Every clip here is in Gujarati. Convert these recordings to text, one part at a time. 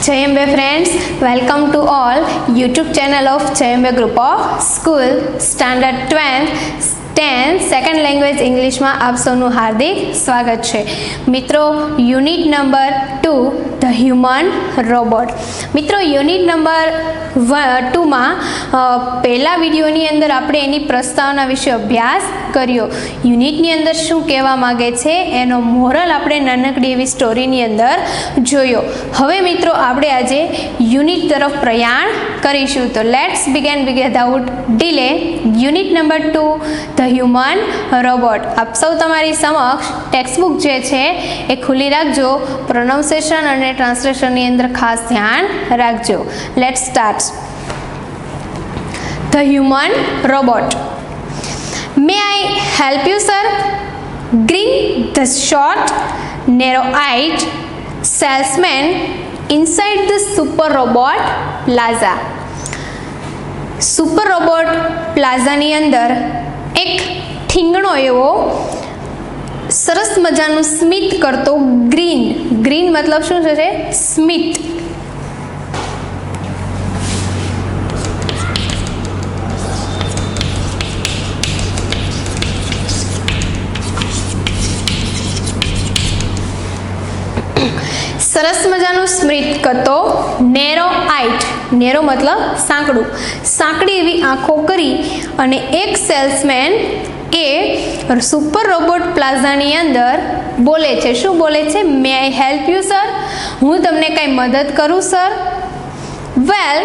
Jayambe friends, welcome to all YouTube channel of Jayambe Group of School Standard 12 10 second language ઇંગ્લિશમાં આપ સૌનું હાર્દિક સ્વાગત છે. મિત્રો, unit number 2 the human robot. મિત્રો, યુનિટ નંબર 2માં પહેલા વિડીયોની અંદર આપણે એની પ્રસ્તાવના વિશે અભ્યાસ કર્યો. યુનિટની અંદર શું કહેવા માગે છે એનો મોરલ આપણે નાનકડી એવી સ્ટોરીની અંદર જોયો. હવે મિત્રો, આપણે આજે યુનિટ તરફ પ્રયાણ કરીશું. તો let's begin without delay. Unit number 2 the human robot. આપ સૌ તમારી સમક્ષ ટેક્સ્ટબુક જે છે એ ખુલ્લી રાખજો. પ્રોનાઉન્સિએશન અને ટ્રાન્સલેશનની અંદર ખાસ ધ્યાન રાખજો. Let's start. The human robot. May I help you sir? Green the short narrow-eyed salesman inside the super robot plaza. Super robot પ્લાઝાની અંદર એક ઠીંગણો એવો સરસ મજાનું સ્મિત કરતો ગ્રીન મતલબ શું છે? સ્મિત. સરસ મજાનું સ્મિત કરતો નેરો મતલબ સાંકડી એવી આંખો કરી અને એક સેલ્સમેન એ સુપર રોબોટ પ્લાઝાની અંદર બોલે છે. શું બોલે છે? મે આઈ હેલ્પ યુ સર? હું તમને કંઈ મદદ કરું સર? વેલ,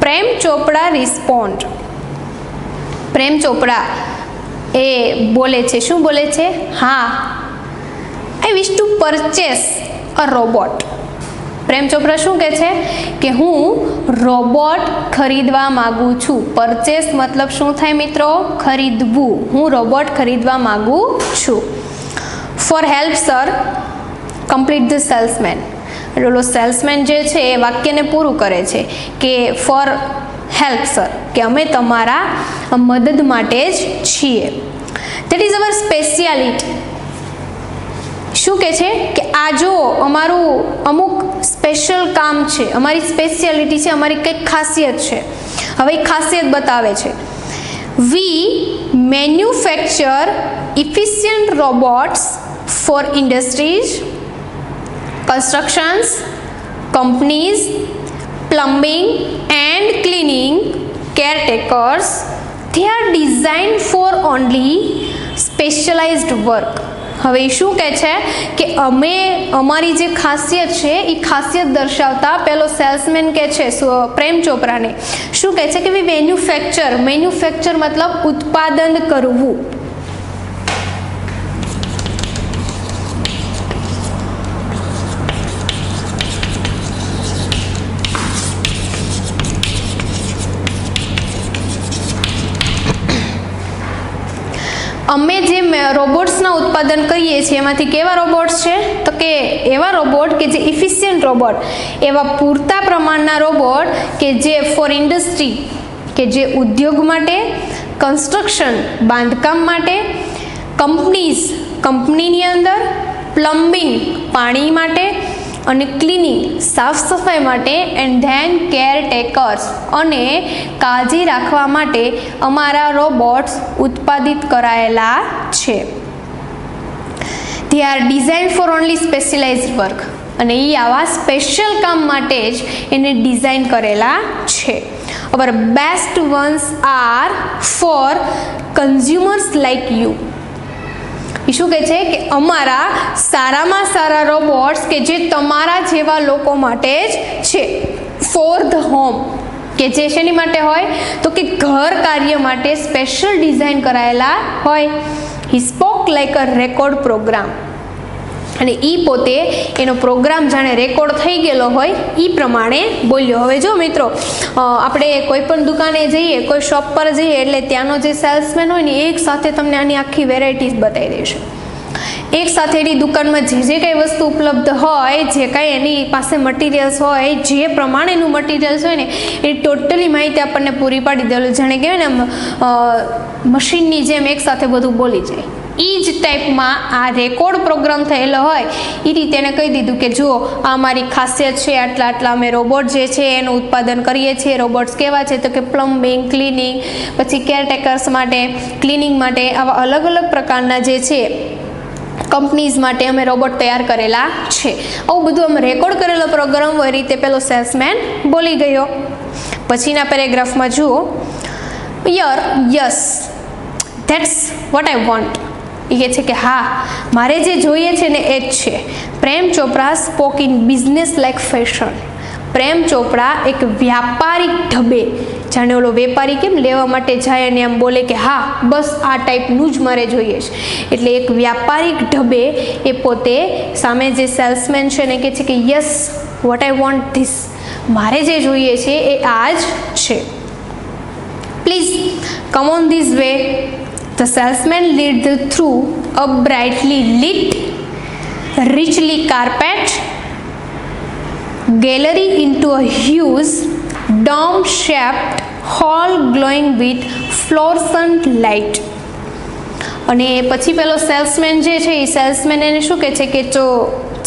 પ્રેમ ચોપડા રિસ્પોન્ડ. પ્રેમ ચોપડા એ બોલે છે. શું બોલે છે? હા, I wish to purchase a robot. Prem Chopra શું કહે છે? કે હું રોબોટ ખરીદવા માગું છું. પરચેસ મતલબ શું થાય મિત્રો? ખરીદવું. હું રોબોટ ખરીદવા માગું છું. For help sir complete the salesman. એટલે સેલ્સમેન જે છે એ વાક્યને પૂરું કરે છે કે ફોર હેલ્પ સર, કે અમે તમારા મદદ માટે જ છીએ. That is our speciality. શું કહે છે કે આ જો અમારું અમુક સ્પેશિયલ કામ છે, અમારી સ્પેશિયાલિટી છે, અમારી કંઈક ખાસિયત છે. હવે એ ખાસિયત બતાવે છે. We manufacture efficient robots for industries, constructions, companies, plumbing and cleaning, caretakers. They are design for only specialised work. હવે એ શું કહે છે કે અમે અમારી જે ખાસિયત છે એ ખાસિયત દર્શાવતા પેલો સેલ્સમેન કહે છે પ્રેમ ચોપરાને. શું કહે છે કે વી મેન્યુફેક્ચર મતલબ ઉત્પાદન કરવું. અમે જે રોબોટ્સના ઉત્પાદન કરીએ છીએ એમાંથી કેવા રોબોટ્સ છે? તો કે એવા રોબોટ કે જે ઇફિશિયન્ટ રોબોટ, એવા પૂરતા પ્રમાણના રોબોટ કે જે ફોર ઇન્ડસ્ટ્રી કે જે ઉદ્યોગ માટે, કન્સ્ટ્રક્શન બાંધકામ માટે, કંપનીની અંદર, પ્લમ્બિંગ પાણી માટે અને ક્લિનિંગ સાફ સફાઈ માટે, એન્ડ ધેન કેરટેકર્સ અને કાળજી રાખવા માટે અમારા રોબોટ્સ ઉત્પાદિત કરાયેલા છે. They are design for only specialised work. અને એ આવા સ્પેશિયલ કામ માટે જ એને ડિઝાઇન કરેલા છે. Our best ones are for consumers like you. એ શું કહે છે કે અમારા સારામાં સારા રોબોટ્સ કે જે તમારા જેવા લોકો માટે જ છે. ફોર ધ હોમ, કે જે શેની માટે હોય? તો કે ઘર કાર્ય માટે સ્પેશિયલ ડિઝાઇન કરાયેલા હોય. He spoke like a record programme. અને એ પોતે એનો પ્રોગ્રામ જાણે રેકોર્ડ થઈ ગયેલો હોય એ પ્રમાણે બોલ્યો. હવે જો મિત્રો, આપણે કોઈ પણ દુકાને જઈએ, કોઈ શોપ પર જઈએ એટલે ત્યાંનો જે સેલ્સમેન હોય ને એક સાથે તમને આની આખી વેરાયટીઝ બતાવી દેશે. એક સાથે એની દુકાનમાં જે કંઈ વસ્તુ ઉપલબ્ધ હોય, જે કાંઈ એની પાસે મટીરિયલ્સ હોય, જે પ્રમાણેનું મટીરિયલ્સ હોય ને એ ટોટલી માહિતી આપણને પૂરી પાડી દેલું. જાણે કહેવાય ને મશીનની જેમ એક સાથે બધું બોલી જાય એ જ ટાઈપમાં આ રેકોર્ડ પ્રોગ્રામ થયેલો હોય એ રીતે એને કહી દીધું કે જુઓ આ મારી ખાસિયત છે, આટલા આટલા અમે રોબોટ જે છે એનું ઉત્પાદન કરીએ છીએ. રોબોટ્સ કેવા છે તો કે પ્લમ્બિંગ, ક્લિનિંગ, પછી કેરટેકર્સ માટે, ક્લિનિંગ માટે, આવા અલગ અલગ પ્રકારના જે છે કંપનીઝ માટે અમે રોબોટ તૈયાર કરેલા છે. આવું બધું અમે રેકોર્ડ કરેલો પ્રોગ્રામ હોય રીતે પેલો સેલ્સમેન બોલી ગયો. પછીના પેરેગ્રાફમાં જુઓ, yes that's what I want. એ કહે છે કે હા મારે જે જોઈએ છે ને એ જ છે. Prem Chopra spoke in business like fashion. Prem Chopra એક વ્યાપારિક ઢબે, જાણે ઓલો વેપારી કેમ લેવા માટે જાય અને એમ બોલે કે હા બસ આ ટાઈપનું જ મારે જોઈએ છે, એટલે એક વ્યાપારિક ઢબે એ પોતે સામે જે સેલ્સમેન છે ને કહે છે કે yes what I want this. મારે જે જોઈએ છે એ આ જ છે. Please come on this way. The salesman lead through a brightly lit, richly carpet gallery into a huge dome-shaped hall glowing with fluorescent light. અને પછી પેલો સેલ્સમેન જે છે એ સેલ્સમેન એને શું કહે છે કે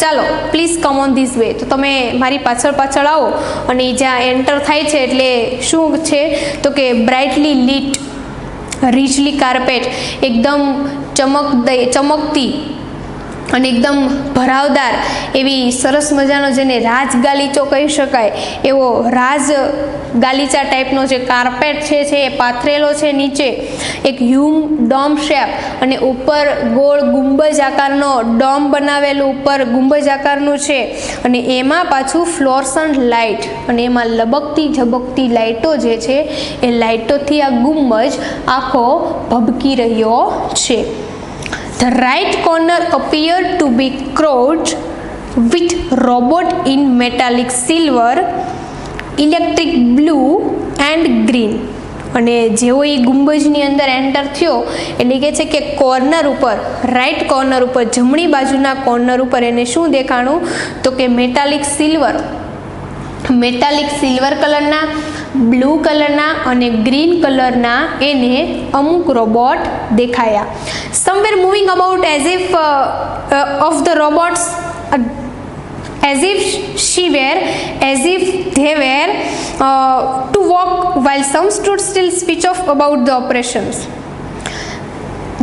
ચાલો please come on this way, તો તમે મારી પાછળ પાછળ આવો. અને જ્યાં એન્ટર થાય છે એટલે શું છે તો કે બ્રાઇટલી લીટ, richly carpet, એકદમ ચમકતી અને એકદમ ભરાવદાર એવી સરસ મજાનો જેને રાજ ગાલીચો કહી શકાય એવો રાજ ગાલીચા ટાઈપનો જે કાર્પેટ છે એ પાથરેલો છે. નીચે એક ડોમ શેપ અને ઉપર ગોળ ગુંબજ આકારનો ડોમ બનાવેલું ઉપર ગુંબજ આકારનું છે. અને એમાં પાછું ફ્લોરસન્ટ લાઇટ, અને એમાં લબકતી ઝબકતી લાઇટો જે છે એ લાઇટોથી આ ગુંબજ આખો ભભકી રહ્યો છે. The right corner appeared to be crowded with robot in metallic silver, electric blue and green. અને જેવો એ ગુંબજની અંદર એન્ટર થયો એટલે કહે છે કે કોર્નર ઉપર, રાઈટ કોર્નર ઉપર, જમણી બાજુના કોર્નર ઉપર એને શું દેખાણું તો કે મેટાલિક સિલ્વર કલરના, બ્લુ કલરના અને ગ્રીન કલરના એને અમુક રોબોટ દેખાયા. Somewhere moving about as if of the robots as if they were to walk, while some stood still switch off about the operations.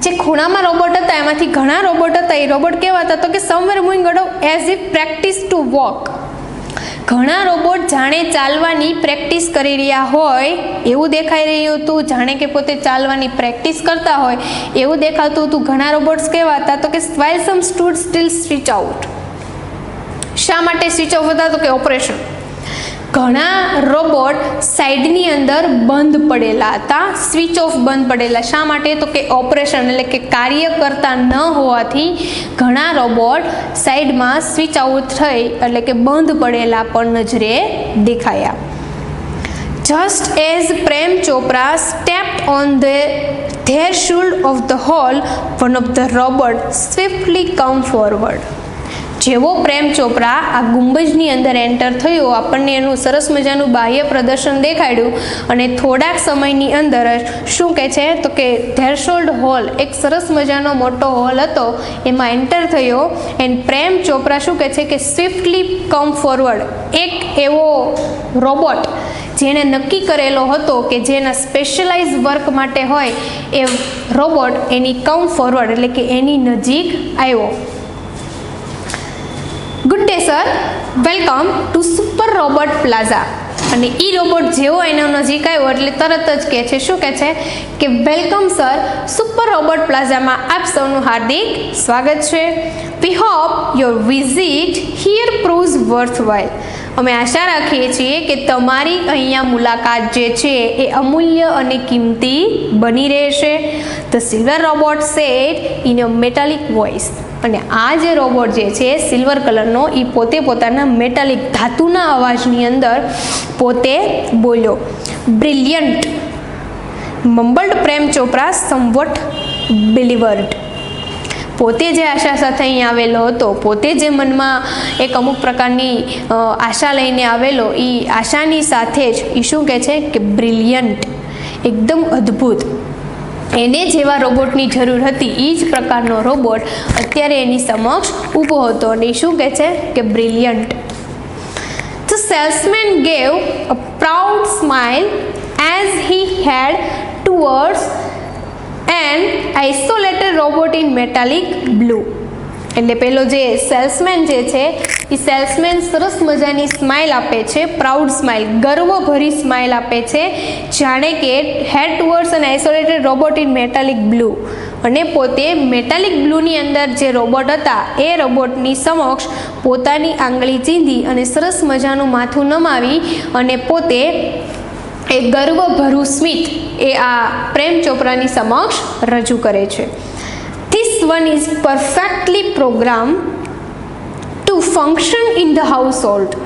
જે ખૂણામાં રોબોટ હતા એમાંથી ઘણા રોબોટ હતા, એ રોબોટ કેવા હતા તો કે somewhere moving about as if practice two walk. ઘણા રોબોટ જાણે ચાલવાની પ્રેક્ટિસ કરી રહ્યા હોય એવું દેખાઈ રહ્યું હતું, જાણે કે પોતે ચાલવાની પ્રેક્ટિસ કરતા હોય એવું દેખાતું હતું. ઘણા રોબોટ્સ કેવા હતા તો કે while some stood still switch out. શા માટે સ્વિચ ઓફ હતા તો કે ઓપરેશન. ઘણા રોબોટ સાઈડની અંદર બંધ પડેલા હતા, સ્વિચ ઓફ બંધ પડેલા. શા માટે તો કે ઓપરેશન એટલે કે કાર્ય કરતા ન હોવાથી ઘણા રોબોટ સાઈડમાં સ્વિચ આઉટ થઈ એટલે કે બંધ પડેલા પણ નજરે દેખાયા. Just as Prem Chopra stepped on the threshold of the hall, one of the robots swiftly come forward. જેવો પ્રેમ ચોપરા આ ગુંબજની અંદર એન્ટર થયો, આપણને એનું સરસ મજાનું બાહ્ય પ્રદર્શન દેખાડ્યું અને થોડાક સમયની અંદર શું કહે છે તો કે થ્રેશોલ્ડ હોલ, એક સરસ મજાનો મોટો હોલ હતો, એમાં એન્ટર થયો. એન્ડ પ્રેમ ચોપરા શું કહે છે કે સ્વિફ્ટલી કમ ફોરવર્ડ, એક એવો રોબોટ જેણે નક્કી કરેલો હતો કે જેના સ્પેશિયલાઇઝ વર્ક માટે હોય એ રોબોટ એની કમ ફોરવર્ડ એટલે કે એની નજીક આવ્યો. Good day sir, welcome to super robot plaza. અને એ રોબોટ જેવો એનો નજીક આવ્યો એટલે તરત જ કહે છે, શું કહે છે કે વેલકમ સર, સુપર રોબોટ પ્લાઝામાં આપ સૌનું હાર્દિક સ્વાગત છે. We hope your visit here proves worthwhile. અમે આશા રાખીએ છીએ કે તમારી અહીંયા મુલાકાત જે છે એ અમૂલ્ય અને કિંમતી બની રહેશે. The silver robot sad in a metallic voice. અને આ જે રોબોટ જે છે સિલ્વર કલરનો એ પોતે પોતાના મેટાલિક ધાતુના અવાજની અંદર પોતે બોલ્યો. બ્રિલિયન્ટ મમ્બલ્ડ પ્રેમ ચોપરા સમવટ બિલીવર્ડ. પોતે જે આશા સાથે અહીં આવેલો હતો, પોતે જે મનમાં એક અમુક પ્રકારની આશા લઈને આવેલો, એ આશાની સાથે જ એ શું કહે છે કે બ્રિલિયન્ટ, એકદમ અદ્ભુત. એને જેવા રોબોટની જરૂર હતી એ જ પ્રકારનો રોબોટ અત્યારે એની સમક્ષ ઊભો હતો અને શું કહે છે કે brilliant. The salesman gave a proud smile as he head towards an isolated robot in metallic blue. એટલે પેલો જે સેલ્સમેન જે છે એ સેલ્સમેન સરસ મજાની સ્માઇલ આપે છે, પ્રાઉડ સ્માઇલ, ગર્વભરી સ્માઇલ આપે છે, જાણે કે head towards an isolated robot in metallic blue, અને પોતે મેટાલિક બ્લુની અંદર જે રોબોટ હતા એ રોબોટની સમક્ષ પોતાની આંગળી ચીંધી અને સરસ મજાનું માથું નમાવી અને પોતે એ ગર્વભરું સ્મિત એ આ પ્રેમ ચોપરાની સમક્ષ રજૂ કરે છે. This one is perfectly programmed to function in the household.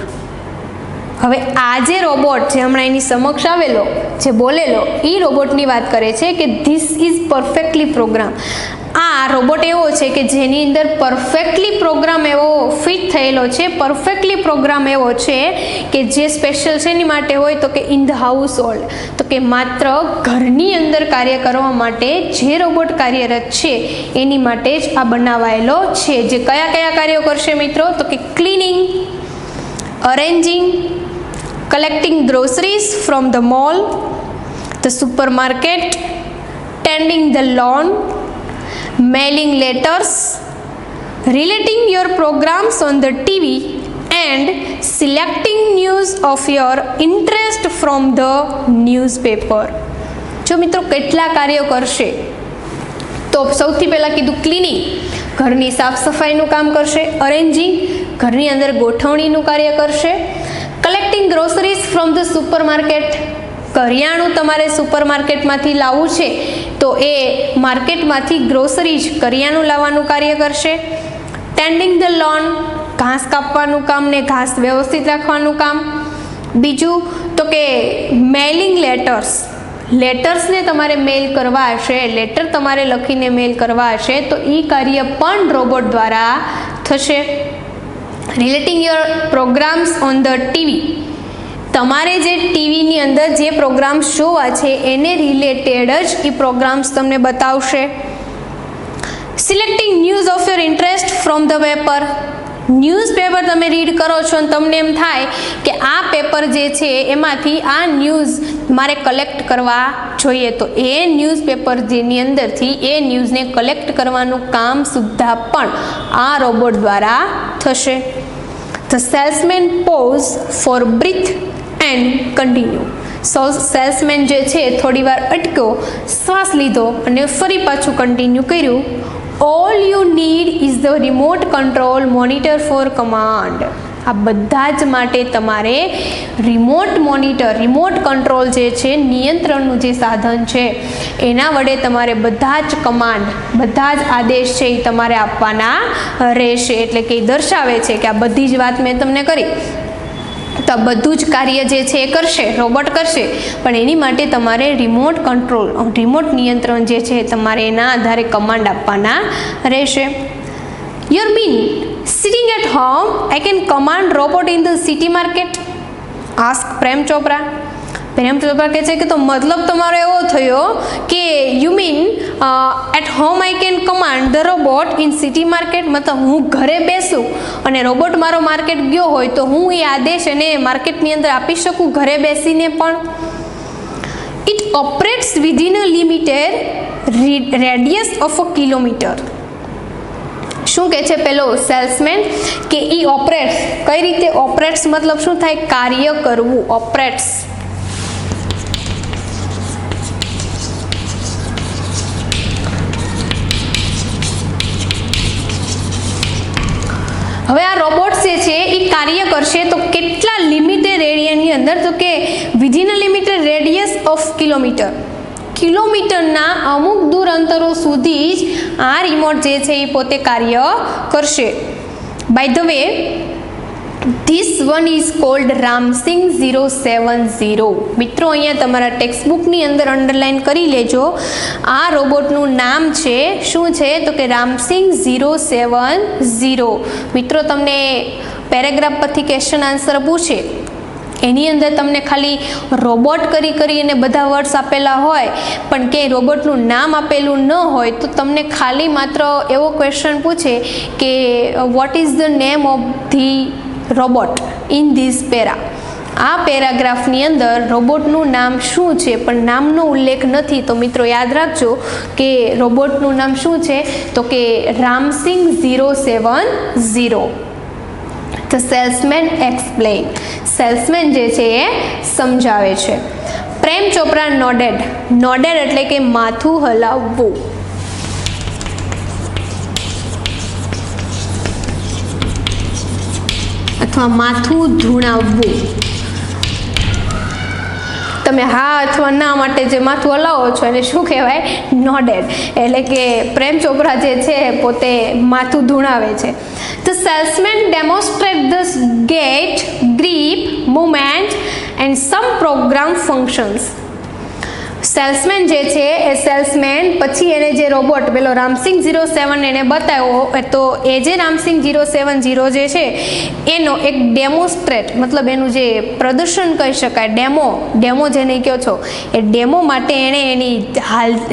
હવે આ જે રોબોટ જે હમણાં એની સમક્ષ આવેલો જે બોલેલો એ રોબોટની વાત કરે છે કે ધીસ ઇઝ પરફેક્ટલી પ્રોગ્રામ. આ રોબોટ એવો છે કે જેની અંદર પરફેક્ટલી પ્રોગ્રામ એવો ફિટ થયેલો છે, પરફેક્ટલી પ્રોગ્રામ એવો છે કે જે સ્પેશિયલ છે એની માટે હોય તો કે ઇન ધ હાઉસ હોલ્ડ, તો કે માત્ર ઘરની અંદર કાર્ય કરવા માટે જે રોબોટ કાર્યરત છે એની માટે જ આ બનાવાયેલો છે. જે કયા કયા કાર્યો કરશે મિત્રો? તો કે cleaning, arranging, collecting groceries from the mall, the supermarket, tending the lawn, mailing letters, relating your programs on the TV, and selecting news of your interest from the newspaper. જો મિત્રો કેટલા કાર્યો કરશે તો સૌથી પહેલાં કીધું ક્લીનિંગ, ઘરની સાફ સફાઈનું કામ કરશે, અરેન્જિંગ, ઘરની અંદર ગોઠવણીનું કાર્ય કરશે, collecting groceries from the supermarket, કરિયાણું તમારે સુપરમાર્કેટમાંથી લાવવું છે તો એ માર્કેટમાંથી ગ્રોસરીઝ કરિયાણું લાવવાનું કાર્ય કરશે, ટેન્ડિંગ ધ લોન, ઘાસ કાપવાનું કામ ને ઘાસ વ્યવસ્થિત રાખવાનું કામ. બીજું તો કે મેઇલિંગ લેટર્સ, લેટર્સને તમારે મેઇલ કરવા હશે, લેટર તમારે લખીને મેઇલ કરવા હશે તો એ કાર્ય પણ રોબોટ દ્વારા થશે. Relating your programmes on the TV, તમારે જે ટીવીની અંદર જે પ્રોગ્રામ્સ જોવા છે એને રિલેટેડ જ એ પ્રોગ્રામ્સ તમને બતાવશે. Selecting news of your interest from the paper, newspaper તમે રીડ કરો છો અને તમને એમ થાય કે આ પેપર જે છે એમાંથી આ ન્યૂઝ મારે કલેક્ટ કરવા જોઈએ તો એ ન્યૂઝપેપર જેની અંદરથી એ ન્યૂઝને કલેક્ટ કરવાનું કામ સુદ્ધા પણ આ રોબોટ દ્વારા થશે. The salesman pause for breath and continue. Salesman જે છે થોડી વાર અટક્યો, શ્વાસ લીધો અને ફરી પાછું કન્ટિન્યુ કર્યું. All you need is the remote control monitor for command. આ બધા જ માટે તમારે રિમોટ મોનિટર, રિમોટ કંટ્રોલ જે છે નિયંત્રણનું જે સાધન છે એના વડે તમારે બધા જ કમાન્ડ, બધા જ આદેશ છે એ તમારે આપવાના રહેશે. એટલે કે દર્શાવે છે કે આ બધી જ વાત મેં તમને કરી તો આ બધું જ કાર્ય જે છે એ કરશે, રોબોટ કરશે, પણ એની માટે તમારે રિમોટ કંટ્રોલ, રિમોટ નિયંત્રણ જે છે તમારે એના આધારે કમાન્ડ આપવાના રહેશે. You mean sitting at home I can command robot in the city market? Ask Prem Chopra. Prem Chopra કહે છે કે તો મતલબ તમારો એવો થયો કે you mean at home I can command the robot in city market, મતલબ હું ઘરે બેસું અને રોબોટ મારો માર્કેટ ગયો હોય તો હું એ આદેશ એને માર્કેટની અંદર આપી શકું ઘરે બેસીને પણ. It operates within a limited radius of a kilometre. શું કહે છે પેલો સેલ્સમેન કે ઈ ઓપરેટ્સ, કઈ રીતે ઓપરેટ્સ મતલબ શું થાય? કાર્ય કરવું, ઓપરેટ્સ. હવે આ રોબોટ્સ જે છે એ કાર્ય કરશે તો કેટલા લિમિટેડ એરિયાની અંદર? તો કે within a limited radius of kilometre, કિલોમીટરના અમુક દૂર અંતરો સુધી જ આ રિમોટ જે છે એ પોતે કાર્ય કરશે. By the way this one is called Ramsingh 070. મિત્રો અહીંયા તમારા ટેક્સ્ટબુકની અંદર અંડરલાઇન કરી લેજો. આ રોબોટનું નામ છે શું છે? તો કે રામસિંગ 070. મિત્રો તમને પેરેગ્રાફ પરથી ક્વેશ્ચન આન્સર પૂછે એની અંદર તમને ખાલી રોબોટ કરીને બધા વર્ડ્સ આપેલા હોય પણ કે રોબોટનું નામ આપેલું ન હોય તો તમને ખાલી માત્ર એવો ક્વેશ્ચન પૂછે કે what is the name of the robot in this para. આ પેરાગ્રાફની અંદર રોબોટનું નામ શું છે પણ નામનો ઉલ્લેખ નથી. તો મિત્રો યાદ રાખજો કે રોબોટનું નામ શું છે તો કે Ram Singh 070. The salesman explain. Salesman જે છે એ સમજાવે છે. પ્રેમ ચોપરા નોડેડ. નોડેડ એટલે કે માથું હલાવવું. અથવા માથું ધૂણાવવું. તમે હા અથવા ના માટે જે માથું હલાવો છો એને શું કહેવાય? નોડેડ. એટલે કે પ્રેમ ચોપરા જે છે પોતે માથું ધૂણાવે છે. The salesman demonstrate the gait, grip, movement and some program functions. Salesman જે છે એ સેલ્સમેન પછી એને જે રોબોટ પેલો રામસિંગ 07 એને બતાવ્યો તો એ જે રામસિંગ 070 જે છે એનો એક ડેમોન્સ્ટ્રેટ મતલબ એનું જે પ્રદર્શન કહી શકાય, ડેમો જેને કહો છો એ ડેમો માટે એણે એની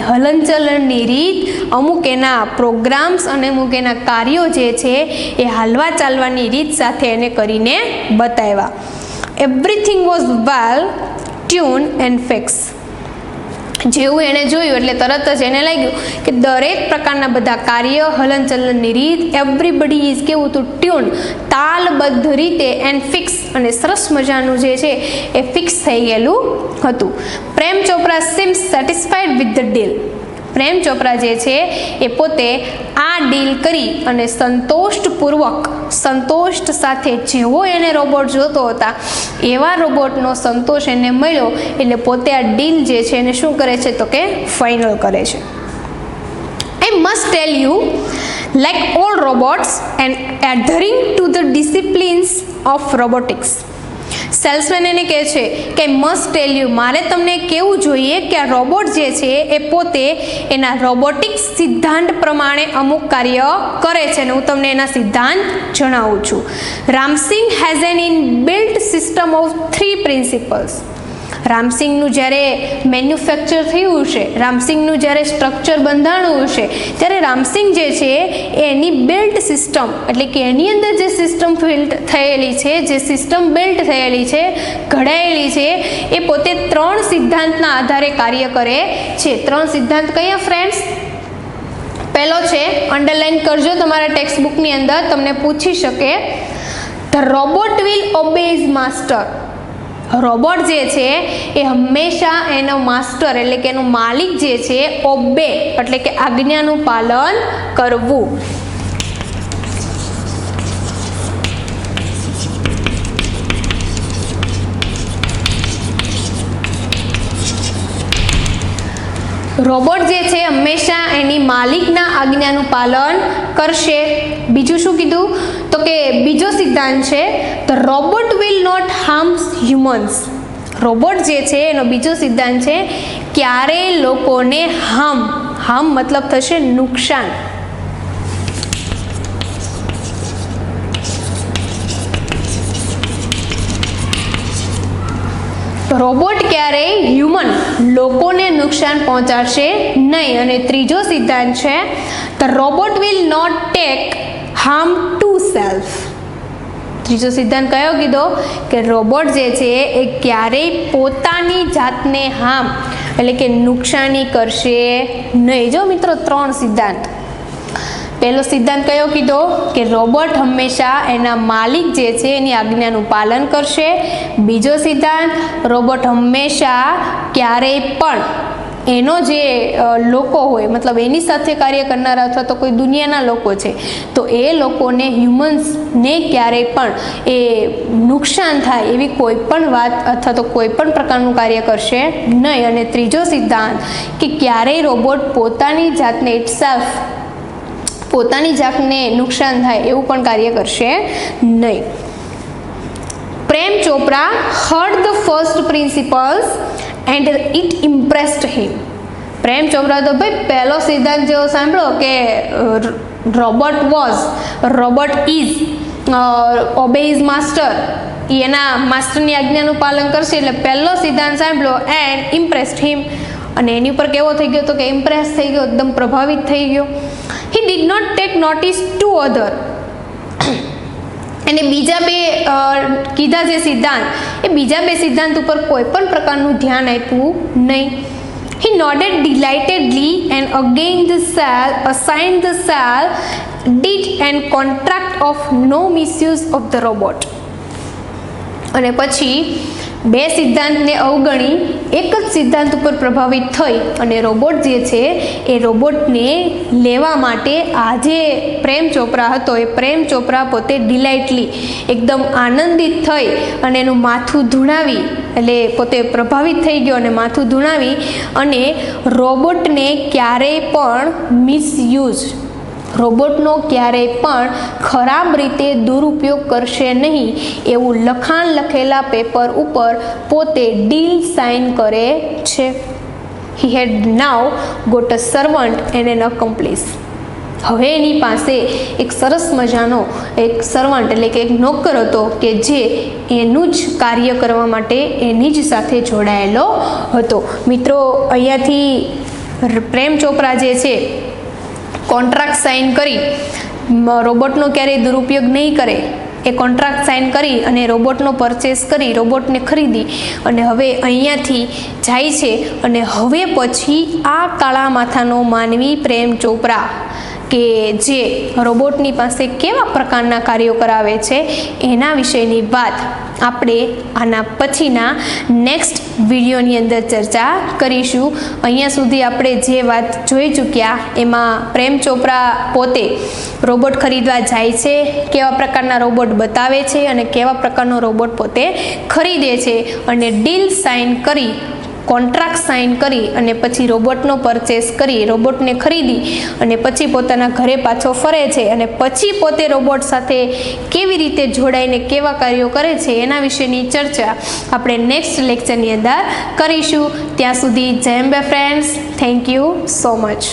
હલનચલનની રીત, અમુક એના પ્રોગ્રામ્સ અને અમુક એના કાર્યો જે છે એ હાલવા ચાલવાની રીત સાથે એને કરીને બતાવ્યા. Everything was well tune and fix. જેવું એણે જોયું એટલે તરત જ એને લાગ્યું કે દરેક પ્રકારના બધા કાર્ય, હલનચલનની રીત, એવરીબડી ઇઝ કેવું હતું ટ્યુન, તાલબદ્ધ રીતે એન્ડ ફિક્સ અને સરસ મજાનું જે છે એ ફિક્સ થઈ ગયેલું હતું. Prem Chopra seems satisfied with the deal. Prem Chopra જે છે એ પોતે આ ડીલ કરી અને સંતોષ સાથે જેવો એને રોબોટ જોતો હતા એવા રોબોટનો સંતોષ એને મળ્યો એટલે પોતે આ ડીલ જે છે એને શું કરે છે તો કે ફાઇનલ કરે છે. I must tell you, like all robots and adhering to the disciplines of robotics. Salesman એને કહે છે કે મસ્ટ ટેલ યુ, મારે તમને કહેવું જોઈએ કે આ રોબોટ જે છે એ પોતે એના રોબોટિક્સ સિદ્ધાંત પ્રમાણે અમુક કાર્ય કરે છે અને હું તમને એના સિદ્ધાંત જણાવું છું. Ramsingh has an inbuilt system of 3 principles. રામસિંગનું જ્યારે મેન્યુફેક્ચર થયું છે, રામસિંગનું જ્યારે સ્ટ્રક્ચર બંધાણું છે ત્યારે રામસિંગ જે છે એની બિલ્ટ સિસ્ટમ એટલે કે એની અંદર જે સિસ્ટમ બિલ્ટ થયેલી છે, જે સિસ્ટમ બિલ્ટ થયેલી છે, ઘડાયેલી છે એ પોતે 3 સિદ્ધાંતના આધારે કાર્ય કરે છે. 3 સિદ્ધાંત કયા ફ્રેન્ડ્સ? પહેલો છે, અંડરલાઈન કરજો તમારા ટેક્સ્ટ બુકની અંદર, તમને પૂછી શકે, the robot will obey his master. Robot જે છે એ હંમેશા એનો માસ્ટર એટલે કે એનો માલિક જે છે ઓબે એટલે કે આજ્ઞાનું પાલન કરવું. રોબોટ જે છે હંમેશા એની માલિકના આજ્ઞાનું પાલન કરશે. બીજું શું કીધું તો કે બીજો સિદ્ધાંત છે the robot will not harm humans. Robot જે છે એનો બીજો સિદ્ધાંત છે ક્યારેય લોકોને હાર્મ મતલબ થશે નુકસાન. રોબોટ ક્યારેય લોકોને નુકસાન પહોંચાડશે નહીં. અને ત્રીજો સિદ્ધાંત છે the robot will not take harm to self. ત્રીજો સિદ્ધાંત કયો કીધો કે રોબોટ જે છે એ ક્યારેય પોતાની જાતને હાર્મ એટલે કે નુકસાની કરશે નહીં. જો મિત્રો 3 સિદ્ધાંત. પહેલો સિદ્ધાંત કયો કીધો કે રોબોટ હંમેશા એના માલિક જે છે એની આજ્ઞાનું પાલન કરશે. બીજો સિદ્ધાંત રોબોટ હંમેશા ક્યારેય પણ એનો જે લોકો હોય મતલબ એની સાથે કાર્ય કરનારા અથવા તો કોઈ દુનિયાના લોકો છે તો એ લોકોને હ્યુમન્સને ક્યારેય પણ એ નુકસાન થાય એવી કોઈ પણ વાત અથવા તો કોઈ પણ પ્રકારનું કાર્ય કરશે નહીં. અને ત્રીજો સિદ્ધાંત કે ક્યારેય રોબોટ પોતાની જાતને નુકસાન થાય એવું પણ કાર્ય કરશે નહીં. Prem Chopra heard the first principles and it impressed him. Prem Chopra તો ભાઈ પહેલો સિદ્ધાંત જેવો સાંભળો કે robot is obey his master, એના માસ્ટરની આજ્ઞાનું પાલન કરશે એટલે પહેલો સિદ્ધાંત સાંભળ્યો એન્ડ ઇમ્પ્રેસ્ડ હિમ, અને એની ઉપર કેવો થઈ ગયો તો કે ઇમ્પ્રેસ થઈ ગયો, એકદમ પ્રભાવિત થઈ ગયો. He did not take notice to other, અને બીજા બે કીધા જે સિદ્ધાંત એ બીજા બે સિદ્ધાંત ઉપર કોઈ પણ પ્રકારનું ધ્યાન આપ્યું નહીં. He nodded delightedly and again the cell assigned the cell did and contract of no misuse of the robot. અને પછી બે સિદ્ધાંતને અવગણી એક જ સિદ્ધાંત ઉપર પ્રભાવિત થઈ અને રોબોટ જે છે એ રોબોટને લેવા માટે આ જે પ્રેમ ચોપરા હતો એ પ્રેમ ચોપરા પોતે ડિલાઇટલી એકદમ આનંદિત થઈ અને એનું માથું ધૂણાવી, એટલે પોતે પ્રભાવિત થઈ ગયો અને માથું ધૂણાવી અને રોબોટને ક્યારેય પણ મિસયુઝ, રોબોટનો ક્યારેય પણ ખરાબ રીતે દુરુપયોગ કરશે નહીં એવું લખાણ લખેલા પેપર ઉપર પોતે ડીલ સાઇન કરે છે. He had now got a servant and an accomplice. હવે એની પાસે એક સરસ મજાનો એક સર્વન્ટ એટલે કે એક નોકર હતો કે જે એનું જ કાર્ય કરવા માટે એની જ સાથે જોડાયેલો હતો. મિત્રો, અહીંયાથી પ્રેમ ચોપરા જે છે કોન્ટ્રાક્ટ સાઇન કરી, રોબોટનો ક્યારેય દુરુપયોગ નહીં કરે એ કોન્ટ્રાક્ટ સાઇન કરી અને રોબોટનો પરચેસ કરી, રોબોટને ખરીદી અને હવે અહીંયાથી જાય છે. અને હવે પછી આ કાળા માથાનો માનવી પ્રેમ ચોપરા કે જે રોબોટની પાસે કેવા પ્રકારના કાર્યો કરાવે છે એના વિશેની વાત આપણે આના પછીના નેક્સ્ટ વિડીયોની અંદર ચર્ચા કરીશું. અહીંયા સુધી આપણે જે વાત જોઈ ચૂક્યા એમાં પ્રેમ ચોપરા પોતે રોબોટ ખરીદવા જાય છે, કેવા પ્રકારના રોબોટ બતાવે છે અને કેવા પ્રકારનો રોબોટ પોતે ખરીદે છે અને ડીલ સાઇન કરી, કોન્ટ્રાક્ટ સાઇન કરી અને પછી રોબોટનો પરચેસ કરી, રોબોટને ખરીદી અને પછી પોતાના ઘરે પાછો ફરે છે અને પછી પોતે રોબોટ સાથે કેવી રીતે જોડાઈને કેવા કાર્યો કરે છે એના વિશેની ચર્ચા આપણે નેક્સ્ટ લેક્ચરની અંદર કરીશું. ત્યાં સુધી જય Ambe friends, thank you so much.